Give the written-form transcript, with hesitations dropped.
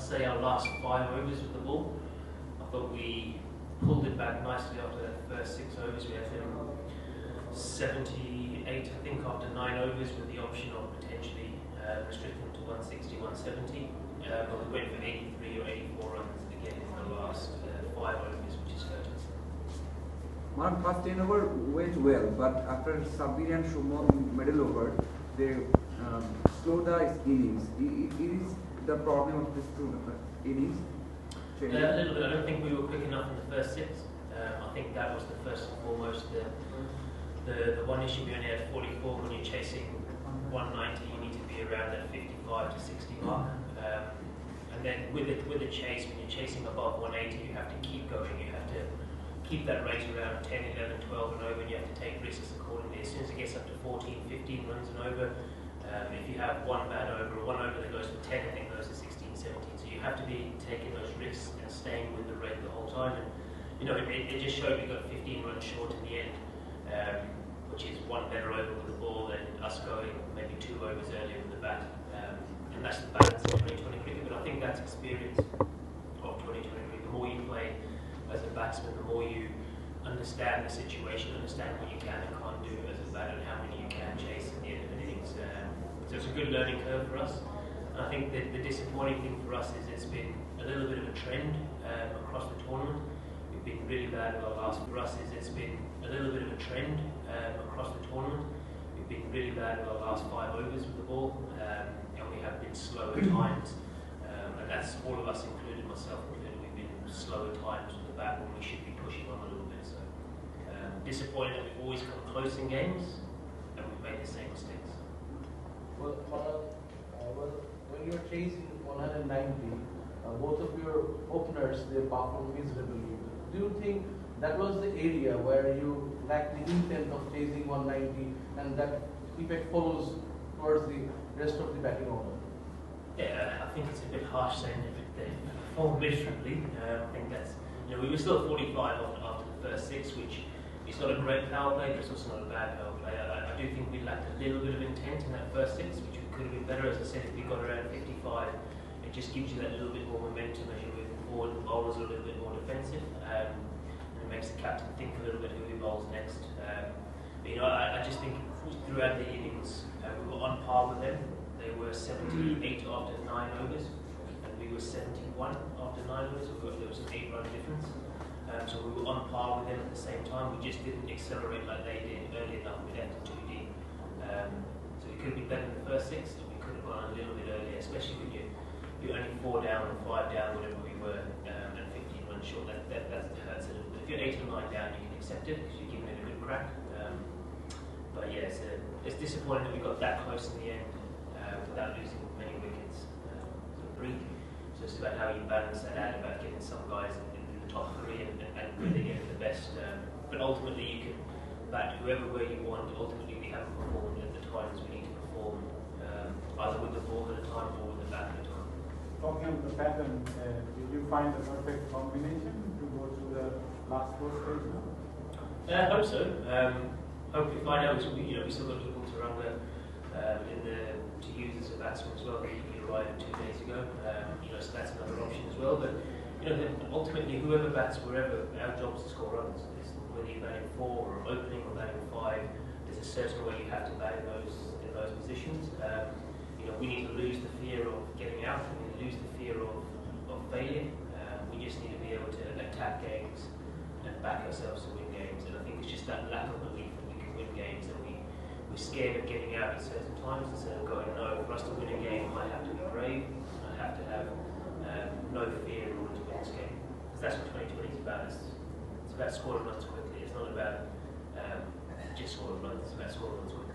say our last 5 overs with the ball. I thought we pulled it back nicely after that first 6 overs. We had him 78, I think, after 9 overs with the option of potentially restricting him to 160, 170. But we went for 83 or 84 runs again in the last 5 overs, which is hurt us. Malan, first 10 over went well, but after Sabir and Shubman middle over, they slowed the innings. It is the problem of this two innings. A little bit. I don't think we were quick enough in the first 6. I think that was the first and foremost. The one issue, we only had 44. When you're chasing 190, you need to be around that 55 to 60 mark. And then with the chase, when you're chasing above 180, you have to keep going. You have to keep that rate around 10, 11, 12 and over, and you have to take risks accordingly. As soon as it gets up to 14, 15 runs and over, if you have one bad over or one over that goes for 10, I think goes to 16, 17. So you have to be taking those risks and staying with the rate the whole time. And you know, it just showed we got 15 runs short in the end, which is one better over with the ball than us going maybe 2 overs earlier with the bat. And that's the balance of 2020 cricket. But I think that's experience of 2020 cricket. The more you play as a batsman, the more you understand the situation, understand what you can and can't do as a batter, and how many you can chase at the end of an innings. So it's a good learning curve for us. And I think that the disappointing thing for us is it's been a little bit of a trend across the tournament. We've been really bad with our last. For us, is it's been a little bit of a trend across the tournament. We've been really bad with our last 5 overs with the ball, and we have been slow at times. And that's all of us, included myself included. We've been slow at times with the bat when we should be pushing on a little bit. So disappointed that we've always come close in games, and we've made the same mistakes. Well, when you're chasing 190, both of your openers, they performed miserably. Do you think that was the area where you lacked the intent of chasing 190, and that effect follows towards the rest of the batting order? Yeah, I think it's a bit harsh saying that they performed miserably. I think that's, you know, we were still 45 after the first 6, which is not a great power play, but it's also not a bad power play. I do think we lacked a little bit of intent in that first 6, which could have been better. As I said, if we got around 55, it just gives you that little bit more momentum as you're moving forward. The bowlers are a little bit more defensive, and it makes the captain think a little bit who he bowls next. But you know, I just think throughout the innings, we were on par with them. They were 78 after 9 overs, and we were 71 after 9 overs. There was an 8-run difference. So we were on par with them at the same time. We just didn't accelerate like they did early enough. We left it too deep. So we could have been better in the first 6. We could have gone a little bit earlier, especially when you're only 4 down or 5 down, whatever we were, and 15 runs short. That hurts a little bit. If you're 8 or 9 down, you can accept it because you're giving it a good crack. But yeah, it's disappointing that we got that close in the end without losing many wickets. So 3. So it's about how you balance that out, about getting some guys in the top 3 and really getting the best. But ultimately, you can bat whoever way you want. Ultimately, we haven't performed at the times we need to perform, either with the ball at a time or with the bat at a time. Talking about the pattern, did you find the perfect combination to go to the last 4 stages now? I hope so. Hope we find out. We still got people to run to use as a batsman as well. He arrived 2 days ago. So that's another option as well. But ultimately, whoever bats wherever, our job is to score runs. It's whether you're batting 4 or opening or batting 5, there's a certain way you have to bat in those positions. We need to lose the fear of getting out. We need to lose the fear of failure. We just need to be able to attack games and back ourselves to win games. And I think it's just that lack of belief that we can win games, that we're scared of getting out at certain times instead of going, no, for us to win a game, I have to be brave. I have to have no fear in order to win this game. Because that's what 2020 is about. It's about scoring runs quickly. It's not about just scoring runs. It's about scoring runs quickly.